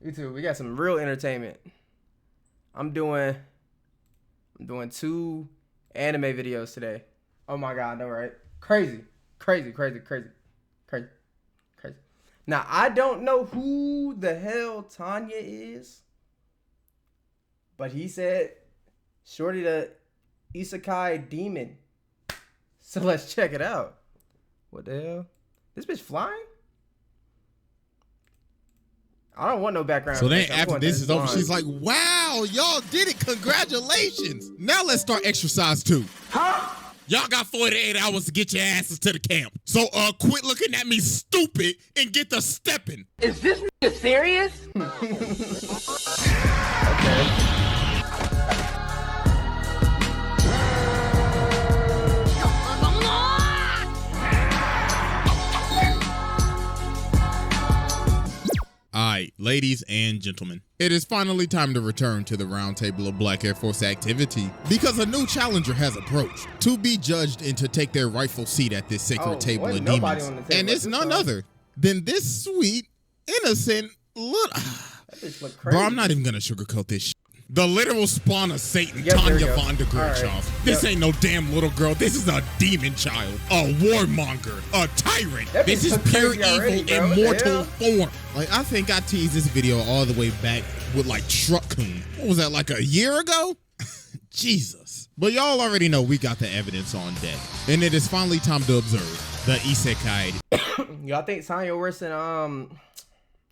YouTube, we got some real entertainment. I'm doing 2 anime videos today. Oh my god, I know, right? Crazy. Now, I don't know who the hell Tanya is, but he said shorty the isekai demon. So let's check it out. What the hell? This bitch flying? I don't want no background. So then after this is over, she's like, wow, y'all did it. Congratulations. Now let's start exercise 2. Huh? Y'all got 48 hours to get your asses to the camp. So quit looking at me stupid and get to stepping. Is this nigga serious? Okay. Alright, ladies and gentlemen, it is finally time to return to the round table of Black Air Force activity because a new challenger has approached to be judged and to take their rightful seat at this sacred table of demons. And it's none other than this sweet, innocent little... Bro, I'm not even gonna sugarcoat this shit. The literal spawn of Satan, Tanya von der Gurchoff. This ain't no damn little girl. This is a demon child, a warmonger, a tyrant. This is pure evil in mortal form. Like, I think I teased this video all the way back with like Truck-kun. What was that, like a year ago? Jesus. But y'all already know we got the evidence on deck. And it is finally time to observe the isekai. Y'all think Tanya worse than,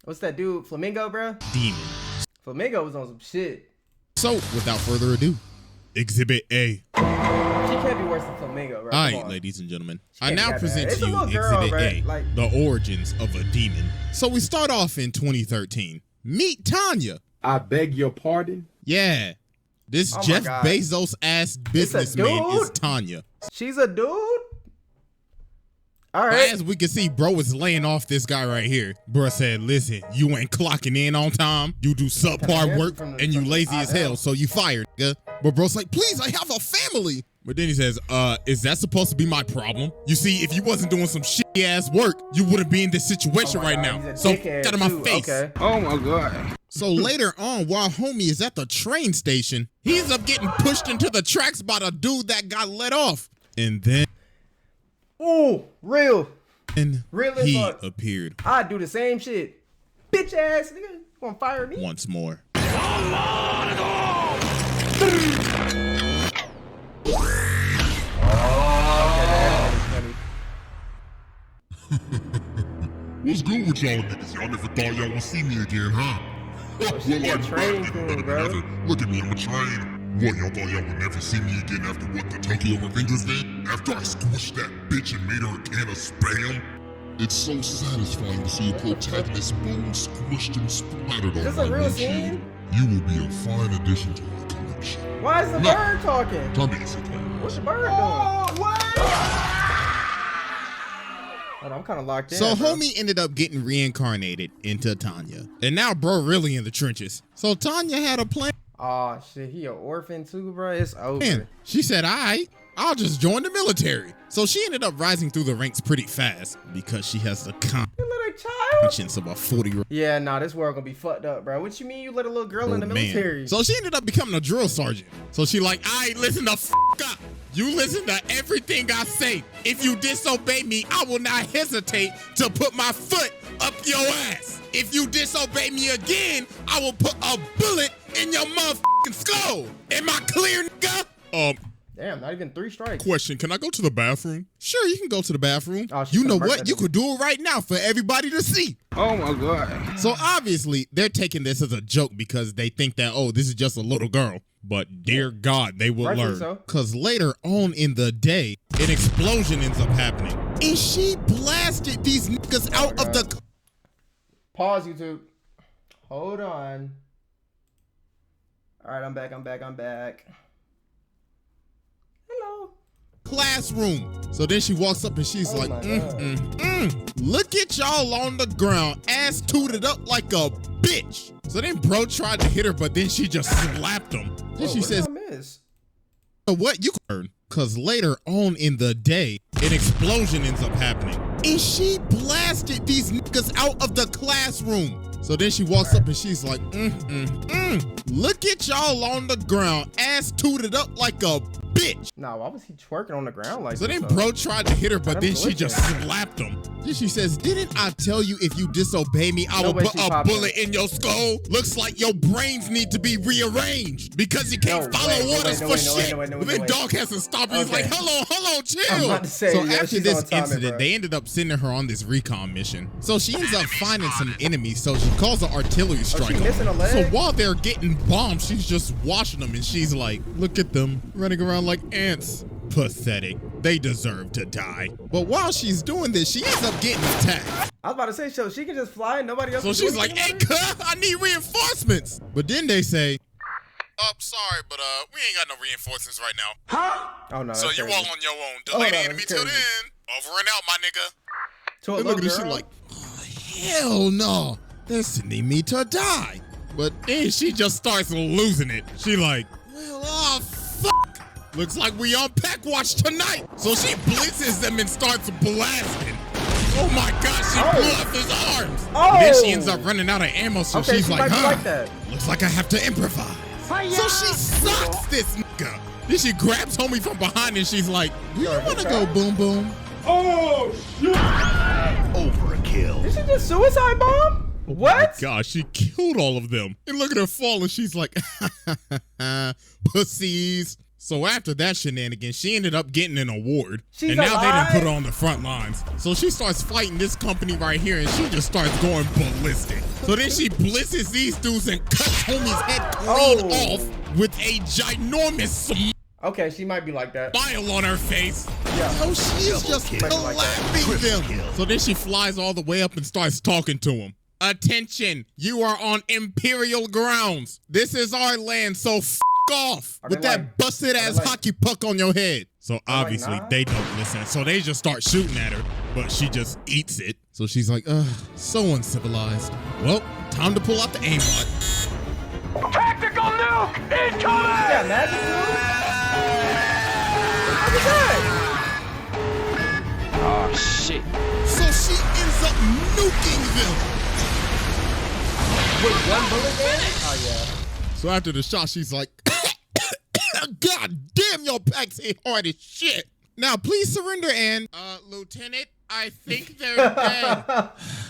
what's that dude, Flamingo, bro? Demon. Flamingo was on some shit. So, without further ado, Exhibit A. She can't be worse than Flamingo, bro. Alright, ladies and gentlemen, I now present to you Exhibit A, the origins of a demon. So we start off in 2013. Meet Tanya. I beg your pardon? Yeah, this Jeff Bezos ass businessman is Tanya. She's a dude? All right. As we can see, bro is laying off this guy right here. Bro said, listen, you ain't clocking in on time. You do subpar work and you lazy as hell, so you fired, nigga. But bro's like, please, I have a family. But then he says, is that supposed to be my problem? You see, if you wasn't doing some shitty ass work, you wouldn't be in this situation right now. So get out of my face. Okay. Oh my God. So later on, while homie is at the train station, he ends up getting pushed into the tracks by the dude that got let off. And then... Ooh, real. And he appeared. I do the same shit. Bitch ass nigga, you gonna fire me? Once more. What's good with y'all niggas? Y'all never thought y'all would see me again, huh? Look at me, I'm a train. What, y'all thought y'all would never see me again after what the Tokyo Revengers did? After I squished that bitch and made her a can of Spam? It's so satisfying to see a protagonist's bones squished and splattered on my windshield. You will be a fine addition to our collection. Why is the bird talking? What's the bird doing? What? I'm kind of locked in. So homie ended up getting reincarnated into Tanya. And now bro really in the trenches. So Tanya had a plan. Oh shit, he an orphan too, bro. It's over. Man, she said, alright, I'll just join the military. So she ended up rising through the ranks pretty fast because she has the conscience of a 40-year-old. Yeah, nah, this world gonna be fucked up, bro. What you mean you let a little girl in the military? So she ended up becoming a drill sergeant. So she like, alright, listen the f up. You listen to everything I say. If you disobey me, I will not hesitate to put my foot up your ass. If you disobey me again, I will put a bullet in your motherfucking skull. Am I clear, nigga? Damn, not even 3 strikes. Question, can I go to the bathroom? Sure, you can go to the bathroom. You know what? You could do it right now for everybody to see. Oh my God. So obviously, they're taking this as a joke because they think that, oh, this is just a little girl. But dear God, they will learn. Because later on in the day, an explosion ends up happening. And she blasted these niggas out of the... Pause, YouTube. Hold on. All right, I'm back. Hello. Classroom. So then she walks up and she's like, look at y'all on the ground, ass tooted up like a bitch. So then bro tried to hit her, but then she just slapped him. Then she says, what you learn? Because later on in the day, an explosion ends up happening. And she blasted these niggas out of the classroom. So then she walks up and she's like, look at y'all on the ground, ass tooted up like a bitch. Nah, why was he twerking on the ground like So this? then bro tried to hit her, but then she just slapped him. Then she says, didn't I tell you if you disobey me, I will put a bullet in your skull? Looks like your brains need to be rearranged because you can't follow orders for shit. But then dog has to stop her. He's like, hold on, chill. I'm about to say, so yeah, after she's this on timing, incident, bro. they ended up sending her on this recon mission. So she ends up finding some enemies, so she calls an artillery strike. missing a leg? So while they're getting bombed, she's just watching them and she's like, look at them running around like ants. Pathetic. They deserve to die. But while she's doing this, she ends up getting attacked. I was about to say, so she can just fly and nobody else. So can do she's like, hey, anything cuh, I need reinforcements. But then they say, sorry, but we ain't got no reinforcements right now. about it? Oh no. So that's you crazy. all on your own. Delay the enemy till then. Over and out, my nigga. To a And look at little this shit girl? like, hell no. They're sending me to die. But then she just starts losing it. She like, well, fuck. Looks like we on pack watch tonight. So she blitzes them and starts blasting. Oh my gosh, she blew up his arms. Oh. Then she ends up running out of ammo, so Okay, she's she like, might be huh, like that. looks like I have to improvise. So she sucks this nigga. Then she grabs homie from behind and she's like, do you want to go boom boom? Did she just suicide bomb? What? Gosh, she killed all of them. And look at her fall, and she's like, pussies. So after that shenanigans, she ended up getting an award. She's and now they alive? didn't put her on the front lines. So she starts fighting this company right here, and she just starts going ballistic. So then she blitzes these dudes and cuts homie's head clean off with a ginormous Okay, she might be like that. smile on her face. Yeah. So she's just Like that. clapping them. So then she flies all the way up and starts talking to him. Attention, you are on Imperial grounds. This is our land, so f off with they that like- busted ass like- hockey puck on your head. So obviously nah? they don't listen. So they just start shooting at her, but she just eats it. So she's like, so uncivilized. Well, time to pull out the aimbot. Tactical nuke incoming! Yeah, magic dude? What is that? Oh shit. So she ends up nuking them. With one bullet damage? Oh yeah. So after the shot, she's like, God damn, your packs hit hard as shit. Now, please surrender and, Lieutenant, I think they're dead.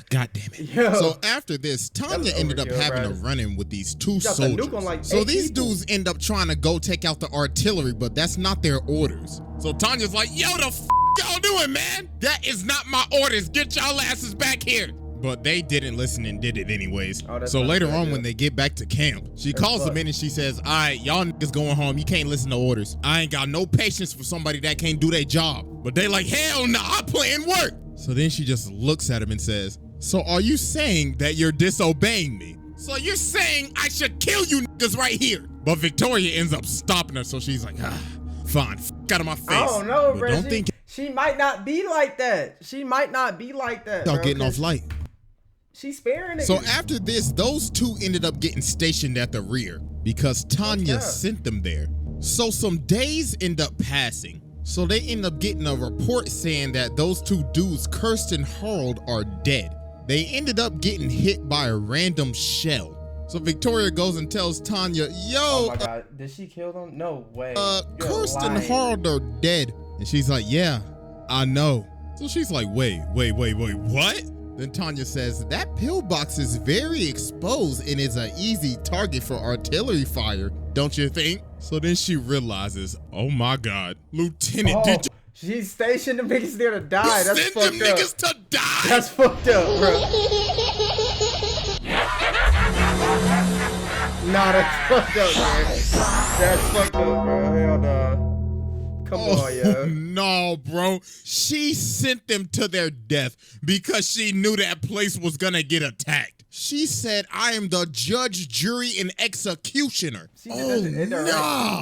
God damn it. Yo. So after this, Tanya was ended up overkill, having bro. a run-in with these two Dropped a nuke soldiers. on, like, So 8 these people. dudes end up trying to go take out the artillery, but that's not their orders. So Tanya's like, yo, the f y'all doing, man? That is not my orders. Get y'all asses back here. But they didn't listen and did it anyways. Oh, that's So not later good, on, yeah. when they get back to camp, she calls them fucked. in and she says, all right, y'all niggas going home. You can't listen to orders. I ain't got no patience for somebody that can't do their job. But they like, hell no, I put in work. So then she just looks at him and says, so are you saying that you're disobeying me? So you're saying I should kill you niggas right here? But Victoria ends up stopping her, so she's like, fine, f out of my face. I don't know, But bro. don't think She might not be like that. She might not be like that. y'all bro, getting off 'cause light. She's sparing it. So after this, those two ended up getting stationed at the rear because Tanya Yeah. sent them there. So some days end up passing. So they end up getting a report saying that those two dudes, Kirsten and Harold, are dead. They ended up getting hit by a random shell. So Victoria goes and tells Tanya, Oh yo, my god, did she kill them? No way. You're Kirsten and lying. Harold are dead. And she's like, yeah, I know. So she's like, wait, what? Then Tanya says, that pillbox is very exposed and is an easy target for artillery fire, don't you think? So then she realizes, oh my God, Lieutenant, Oh, did she's stationed them niggas there to die. you That's send fucked them up. niggas to die? That's fucked up, bro. Nah, that's fucked up, man. That's fucked up, bro. Hell nah. Come on, yo. No, bro. She sent them to their death because she knew that place was gonna get attacked. She said, I am the judge, jury, and executioner. She did that to indirectly,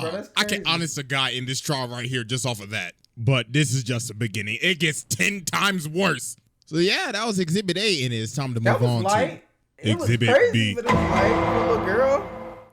bro. That's I can crazy. honest a guy in this trial right here just off of that. But this is just the beginning. It gets 10 times worse. So yeah, that was Exhibit A, and it's time to That move was on light. to It was Exhibit crazy, B. but it was light for a little girl.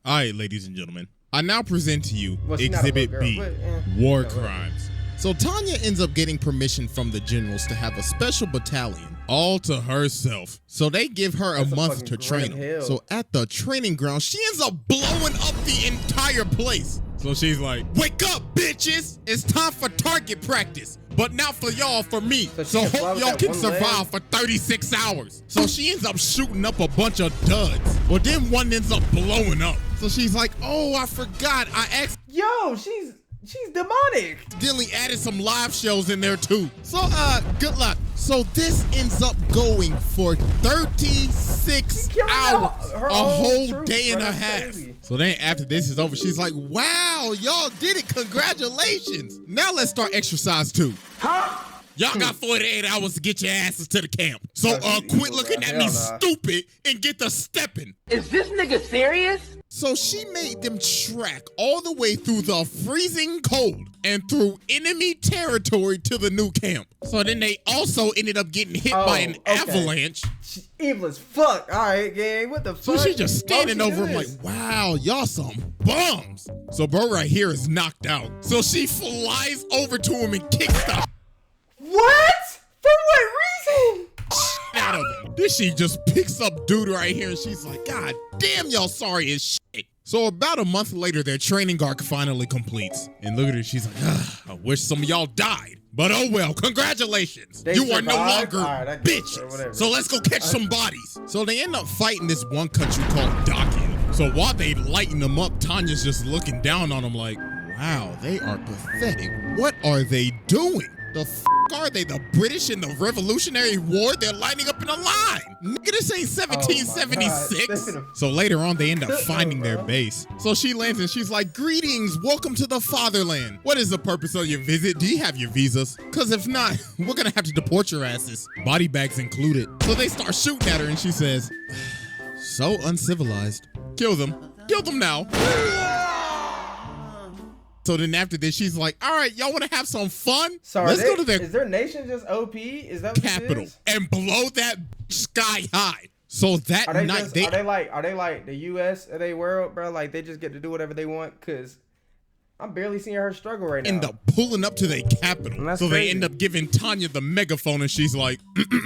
All right, ladies and gentlemen. I now present to you Well, she's not a Exhibit little B, girl, but, War yeah, Crimes. So Tanya ends up getting permission from the generals to have a special battalion all to herself. So they give her a month to train them. So at the training ground, she ends up blowing up the entire place. So she's like, wake up, bitches. It's time for target practice. But not for y'all, for me. So hope y'all can survive for 36 hours. So she ends up shooting up a bunch of duds. Well, then one ends up blowing up. So she's like, oh, I forgot. I Yo, she's demonic. accidentally added some live shows in there too. So good luck. So this ends up going for 36 hours. A whole day and a half. Crazy. So then after this is over, she's like, wow, y'all did it. Congratulations. Now let's start exercise 2. Huh? Y'all got 48 hours to get your asses to the camp. So quit looking at me stupid and get to stepping. Is this nigga serious? So she made them trek all the way through the freezing cold and through enemy territory to the new camp. So then they also ended up getting hit by an avalanche. She's evil as fuck. All right, gang, what the fuck? So she's just standing over him like, wow, y'all some bums. So bro right here is knocked out. So she flies over to him and kicks the what? For what reason? out of him. Then she just picks up dude right here and she's like, God damn, y'all sorry as shit. So about a month later, their training arc finally completes. And look at her, she's like, I wish some of y'all died. But oh well, congratulations. You are no longer bitches. So let's go catch some bodies. So they end up fighting this one country called Dachamp. So while they lighten them up, Tanya's just looking down on them like, wow, they are pathetic. What are they doing? The f are they? The British in the Revolutionary War? They're lining up in a line. Nigga, this ain't 1776. So later on, they end up finding their base. So she lands and she's like, greetings, welcome to the fatherland. What is the purpose of your visit? Do you have your visas? Because if not, we're gonna have to deport your asses. Body bags included. So they start shooting at her and she says, so uncivilized. Kill them. Kill them now. So then after this, she's like, all right, y'all want to have some fun? So let's go to their is their nation just OP? Is that what capital this is? and blow that sky high. So that are they night, just, are they like the U.S. of they world, bro? Like they just get to do whatever they want? Because I'm barely seeing her struggle right now. End up pulling up to their capital. So crazy. They end up giving Tanya the megaphone and she's like, greetings,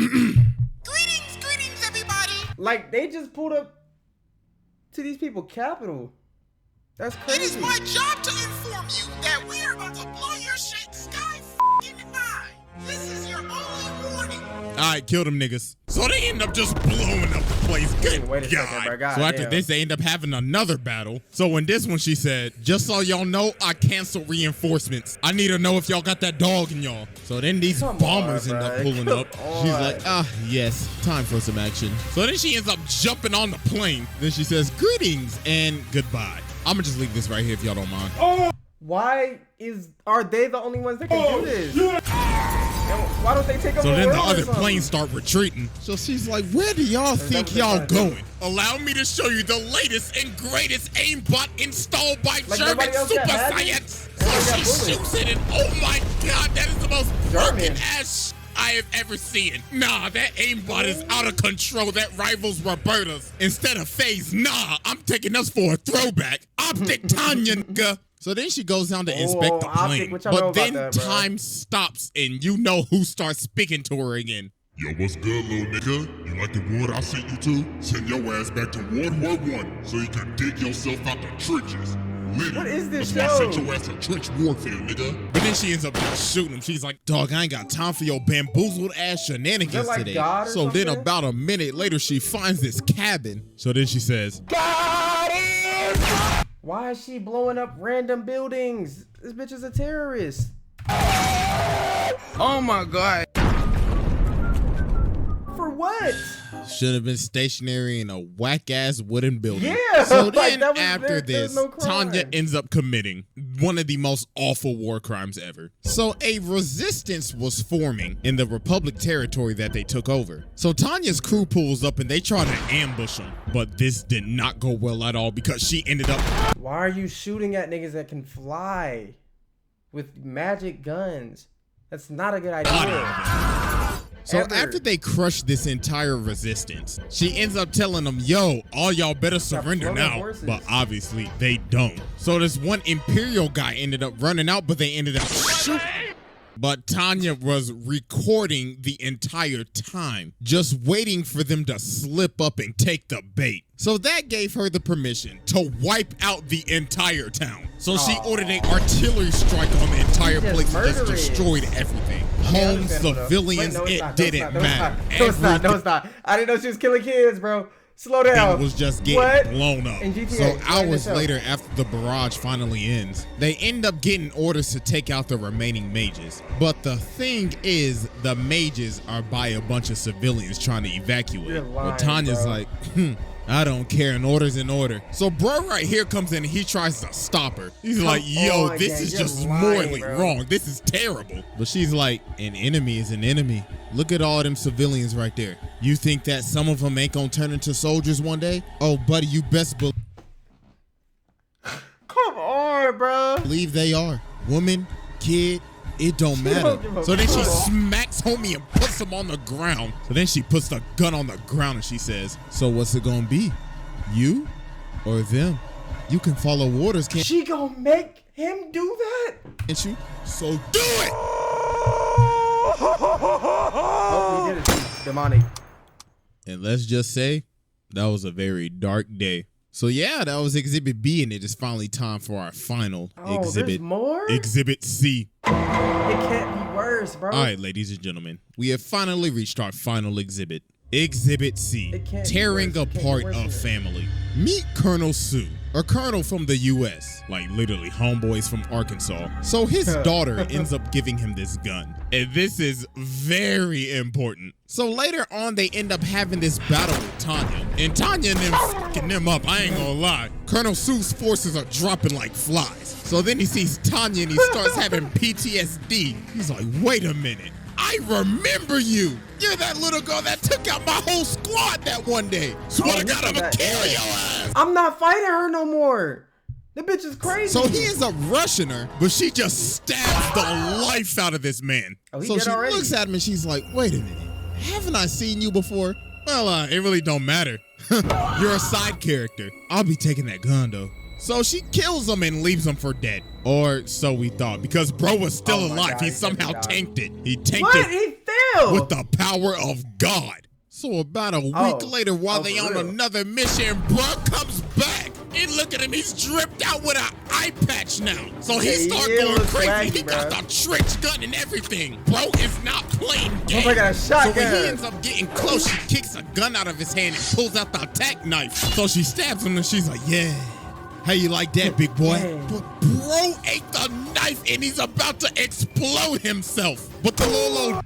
everybody. Like they just pulled up to these people capital. That's crazy. It is my job to inform you that we are about to blow your shit sky f***ing high. This is your only warning. All right, kill them niggas. So they end up just blowing up the place. Good wait a second, bro. God so after this, they end up having another battle. So in this one, she said, just so y'all know, I canceled reinforcements. I need to know if y'all got that dog in y'all. So then these bombers end up pulling up. She's like, yes, time for some action. So then she ends up jumping on the plane. Then she says, greetings and goodbye. I'm gonna just leave this right here if y'all don't mind. Why are they the only ones that can do this? Why don't they take over? So then the other planes start retreating. So she's like, where do y'all think y'all going? Allow me to show you the latest and greatest aimbot installed by German super science. So she shoots it and oh my God, that is the most broken ass I have ever seen. Nah, that aimbot is out of control. That rivals Roberta's. Instead of phase, nah, I'm taking us for a throwback. Optic Tanya, nigga. So then she goes down to inspect the plane. But then time stops and you know who starts speaking to her again. Yo, what's good, little nigga? You like the ward I sent you to? Send your ass back to World War I so you can dig yourself out the trenches. What is this show? That's why I sent your ass to trench warfare, nigga. But then she ends up just shooting him. She's like, dog, I ain't got time for your bamboozled ass shenanigans today. So then about a minute later, she finds this cabin. So then she says, God is... Why is she blowing up random buildings? This bitch is a terrorist. Oh my God. For what? Should have been stationary in a whack-ass wooden building. Yeah. So then after this, Tanya ends up committing one of the most awful war crimes ever. So a resistance was forming in the Republic territory that they took over. So Tanya's crew pulls up and they try to ambush them. But this did not go well at all because she ended up... Why are you shooting at niggas that can fly with magic guns? That's not a good idea. So after they crush this entire resistance, she ends up telling them, yo, all y'all better surrender now. But obviously they don't. So this one Imperial guy ended up running out, but they ended up shooting. But Tanya was recording the entire time, just waiting for them to slip up and take the bait. So that gave her the permission to wipe out the entire town. So she ordered an artillery strike on the entire place and just destroyed everything. Homes, civilians, it didn't matter. No, it's not. I didn't know she was killing kids, bro. Slow down. It was just getting blown up. GTA, so hours later, after the barrage finally ends, they end up getting orders to take out the remaining mages. But the thing is, the mages are by a bunch of civilians trying to evacuate. But Tanya's like, I don't care, an order's an order. So bro right here comes in and he tries to stop her. He's like, yo, this is just morally wrong. This is terrible. But she's like, an enemy is an enemy. Look at all them civilians right there. You think that some of them ain't gonna turn into soldiers one day? Oh, buddy, you best Come on, bro. believe they are. Woman, kid, it don't matter. So then she smacks homie and puts him on the ground. So then she puts the gun on the ground and she says, so what's it gonna be? You or them? You can follow orders, can't She gonna make him do that? you? So do it! Oh, he did it. Demonic. And let's just say, that was a very dark day. So yeah, that was Exhibit B, and it is finally time for our final exhibit. There's more? Exhibit C. It can't be worse, bro. All right, ladies and gentlemen, we have finally reached our final exhibit. Exhibit C, tearing apart a family. Meet Colonel Sue, a colonel from the U.S., like literally homeboys from Arkansas. So his daughter ends up giving him this gun. And this is very important. So later on, they end up having this battle with Tanya. And Tanya and them fucking them up, I ain't gonna lie. Colonel Sue's forces are dropping like flies. So then he sees Tanya and he starts having PTSD. He's like, wait a minute. I remember you. You're that little girl that took out my whole squad that one day. Swear to God, I'm gonna kill your ass. I'm not fighting her no more. The bitch is crazy. So he ends up rushing her, but she just stabs the life out of this man. So she looks at him and she's like, wait a minute. Haven't I seen you before? Well, it really don't matter. You're a side character. I'll be taking that gun though. So she kills him and leaves him for dead. Or so we thought, because bro was still alive. God, he somehow tanked it. He tanked it He failed with the power of God. So about a week later, while they on another mission, bro comes back. And look at him, he's dripped out with an eye patch now. So he starts going crazy. Swaggy, he got the trench gun and everything. Bro is not playing games. Oh, got a shotgun. So when he ends up getting close, she kicks a gun out of his hand and pulls out the attack knife. So she stabs him and she's like, yeah. How you like that, big boy? But bro ate the knife and he's about to explode himself. But the little old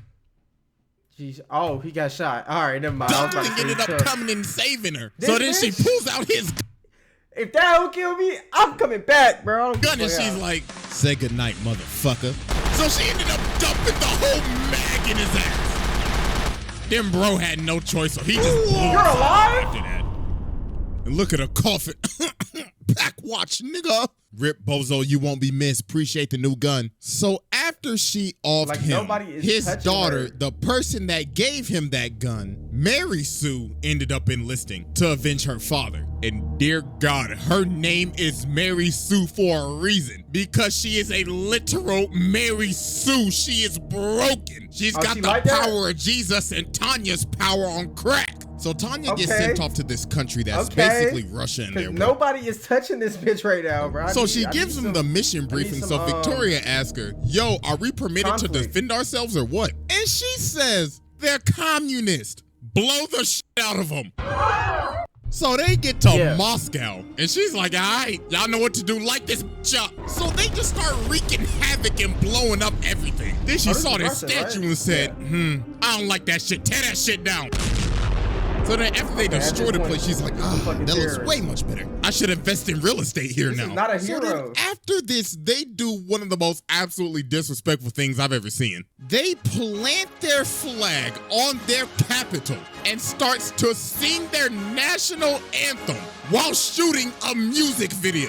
Jeez. Oh, he got shot. All right, never mind. dumpling ended up coming and saving her. So then she pulls out his If that don't kill me, I'm coming back, bro. gun and she's like, say goodnight, motherfucker. So she ended up dumping the whole mag in his ass. Then bro had no choice, so he just blew You're alive? after that. And look at her coffin. Pack watch, nigga. Rip Bozo, you won't be missed. Appreciate the new gun. So after she offed him, his daughter, the person that gave him that gun, Mary Sue, ended up enlisting to avenge her father. And dear God, her name is Mary Sue for a reason. Because she is a literal Mary Sue. She is broken. She's got the power of Jesus and Tanya's power on crack. So Tanya gets sent off to this country that's basically Russia in there. Nobody is touching this bitch right now, bro. So she gives him the mission briefing. So Victoria asks her, yo, are we permitted to defend ourselves or what? And she says, they're communist. Blow the shit out of them. So they get to Moscow, and she's like, all right, y'all know what to do, light this bitch up. So they just start wreaking havoc and blowing up everything. Then she saw this statue and said, I don't like that shit, tear that shit down. So then after they destroy the place, she's like, that looks way much better. I should invest in real estate here now. This is not a hero. So then after this, they do one of the most absolutely disrespectful things I've ever seen. They plant their flag on their capital and starts to sing their national anthem while shooting a music video.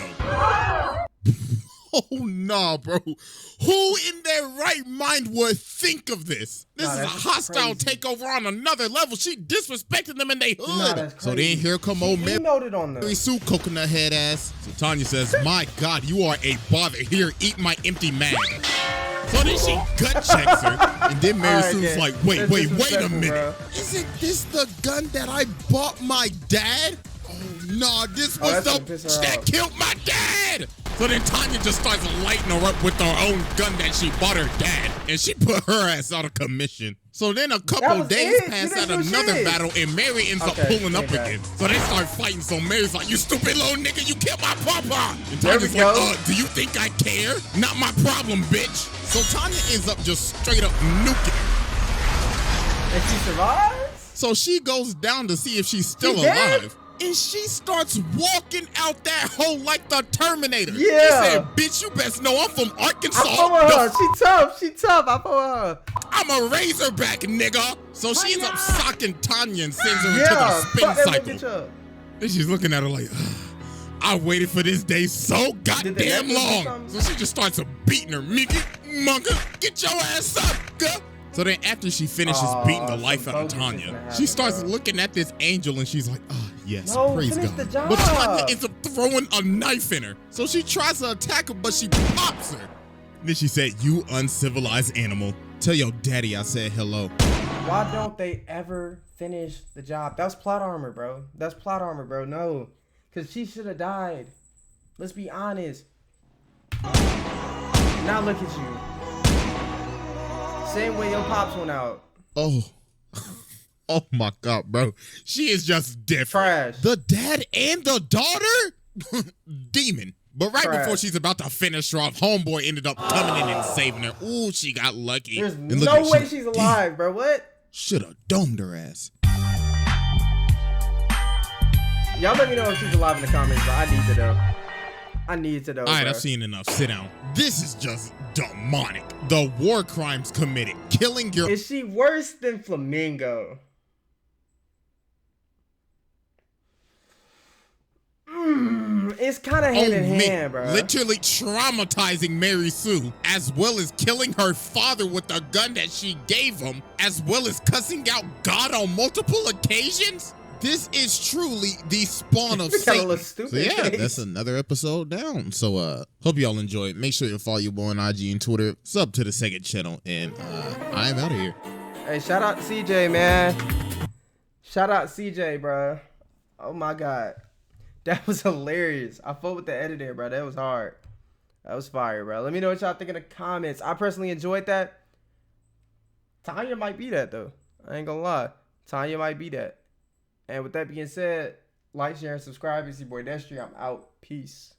Oh, nah, bro. Who in their right mind would think of this? This is a hostile takeover on another level. She disrespected them in their hood. So then here come old Mary Sue, coconut head ass. So Tanya says, my God, you are a bother. Here, eat my empty mag. So then she gut checks her, and then Mary All right, Sue's yeah. like, wait That's a disrespectful, minute. bro. Isn't this the gun that I bought my dad? Oh, nah, this was that's the gonna piss her that off. killed my dad. So then Tanya just starts lighting her up with her own gun that she bought her dad, and she put her ass out of commission. So then a couple was days it? pass You didn't at do another shit. battle, and Mary ends up Okay, pulling up okay. again. So they start fighting. So Mary's like, "You stupid little nigga, you killed my papa." And There we Tanya's like, go. "Do you think I care? Not my problem, bitch." So Tanya ends up just straight up nuking her. And she survives? So she goes down to see if she's still She dead? alive. And she starts walking out that hole like the Terminator. Yeah. She said, "Bitch, you best know I'm from Arkansas. I fuck with her. She tough. I fuck with her. I'm a Razorback, nigga." So she ends up socking Tanya and sends her into Yeah, the spin fuck that little cycle. bitch up. Then she's looking at her like, I waited for this day so goddamn necklace do long. something? So she just starts beating her. Mickey, monka, get your ass up, girl. So then after she finishes beating the life out of some bogus shit's Tanya, gonna happen, she starts bro. looking at this angel and she's like, yes, No, praise finish God. the job. But Tanya ends up throwing a knife in her. So she tries to attack her, but she pops her. Then she said, "You uncivilized animal. Tell your daddy I said hello." Why don't they ever finish the job? That's plot armor, bro. That's plot armor, bro. No. Because she should have died. Let's be honest. Now look at you. Same way your pops went out. Oh. Oh my God, bro. She is just different. Trash. The dad and the daughter? Demon. But right Trash. before she's about to finish her off, homeboy ended up coming in and saving her. Ooh, she got lucky. There's And look no at way she- she's alive, bro. What? Should have domed her ass. Y'all let me know if she's alive in the comments, bro. I need to know. I need to know. All right, bro. I've seen enough. Sit down. This is just demonic. The war crimes committed. Killing your... Is she worse than Flamingo? It's kind of hand in hand, bro. Literally traumatizing Mary Sue, as well as killing her father with the gun that she gave him, as well as cussing out God on multiple occasions. This is truly the spawn of Got a Satan. little stupid So yeah, face. that's another episode down. So hope y'all enjoy it. Make sure you follow your boy on IG and Twitter. Sub to the second channel, and I'm out of here. Hey, shout out to CJ, man. Shout out CJ, bro. Oh my God. That was hilarious. I fought with the editor, bro. That was hard. That was fire, bro. Let me know what y'all think in the comments. I personally enjoyed that. Tanya might be that, though. I ain't gonna lie. Tanya might be that. And with that being said, like, share, and subscribe. It's your boy Destry. I'm out. Peace.